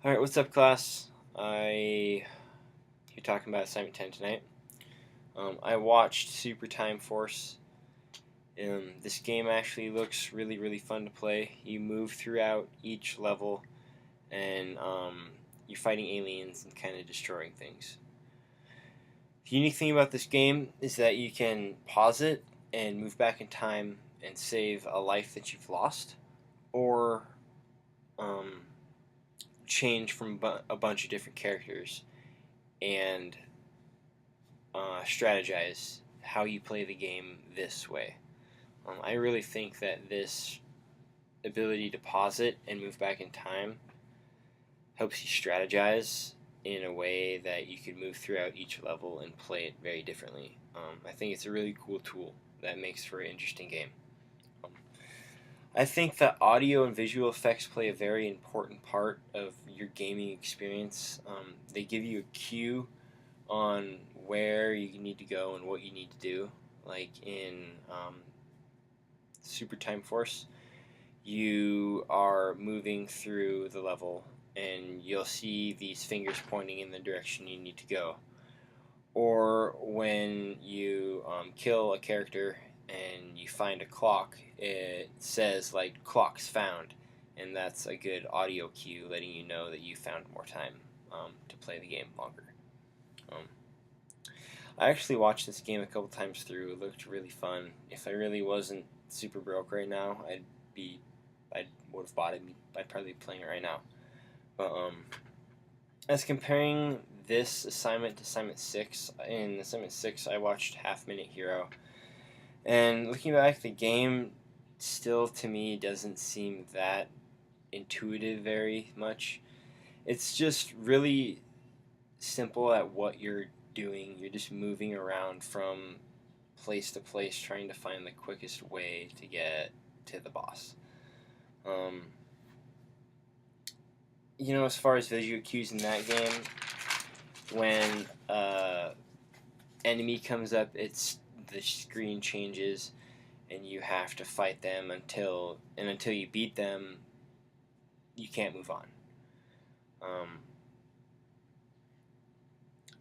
Alright, what's up, class? You're talking about Assignment 10 tonight. I watched Super Time Force. This game actually looks really, really fun to play. You move throughout each level, and you're fighting aliens and kind of destroying things. The unique thing about this game is that you can pause it and move back in time and save a life that you've lost, or um, change from a bunch of different characters and strategize how you play the game this way. I really think that this ability to pause it and move back in time helps you strategize in a way that you can move throughout each level and play it very differently. I think it's a really cool tool that makes for an interesting game. I think that audio and visual effects play a very important part of your gaming experience. They give you a cue on where you need to go and what you need to do. Like in Super Time Force, you are moving through the level and you'll see these fingers pointing in the direction you need to go. Or when you kill a character and you find a clock, it says like clocks found, and that's a good audio cue letting you know that you found more time to play the game longer. I actually watched this game a couple times through. It looked really fun. If I really wasn't super broke right now, I would have bought it. I'd probably be playing it right now. But as comparing this assignment to Assignment 6, in Assignment 6 I watched Half Minute Hero, and looking back, the game still to me doesn't seem that intuitive very much. It's just really simple at what you're doing. You're just moving around from place to place trying to find the quickest way to get to the boss. As far as visual cues in that game, when enemy comes up, the screen changes and you have to fight them until you beat them, you can't move on.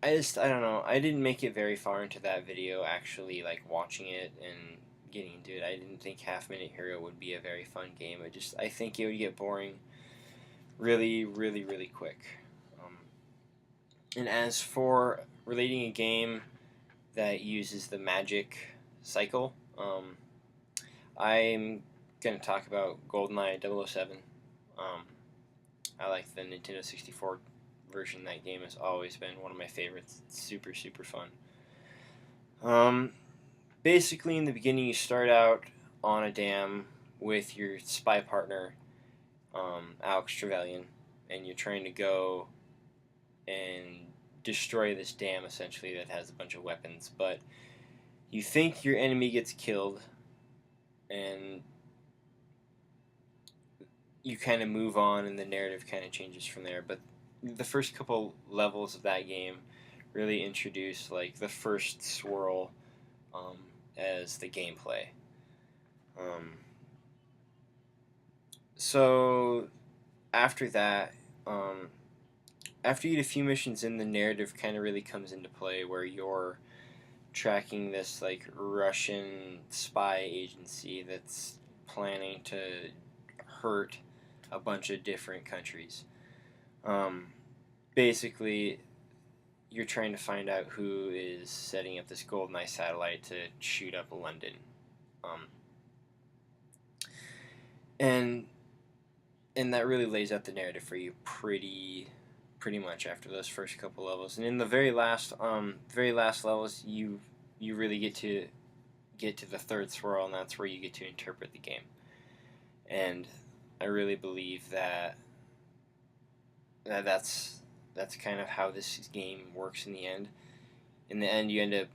I don't know. I didn't make it very far into that video actually, like watching it and getting into it. I didn't think Half Minute Hero would be a very fun game. I think it would get boring really, really, really quick. And as for relating a game that uses the magic cycle, I'm going to talk about GoldenEye 007. I like the Nintendo 64 version. That game has always been one of my favorites. It's super, super fun. Basically, in the beginning, you start out on a dam with your spy partner, Alex Trevelyan, and you're trying to go and destroy this dam, essentially, that has a bunch of weapons. But you think your enemy gets killed, and you kind of move on, and the narrative kind of changes from there. But the first couple levels of that game really introduce like the first swirl as the gameplay. So after that, after you get a few missions in, the narrative kind of really comes into play, where you're tracking this like Russian spy agency that's planning to hurt a bunch of different countries. Basically, you're trying to find out who is setting up this GoldenEye satellite to shoot up London. And that really lays out the narrative for you pretty much after those first couple levels. And in the very last levels, you really get to the third swirl, and that's where you get to interpret the game. And I really believe that's kind of how this game works in the end. In the end, you end up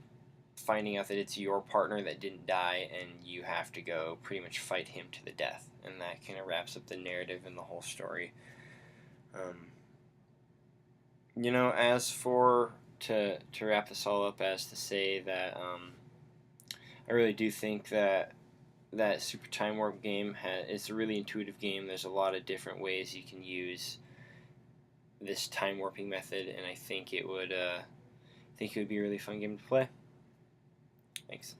finding out that it's your partner that didn't die, and you have to go pretty much fight him to the death. And that kind of wraps up the narrative and the whole story. As for to wrap this all up, as to say that I really do think that Super Time Warp game is a really intuitive game. There's a lot of different ways you can use this time warping method, and I think it would be a really fun game to play. Thanks.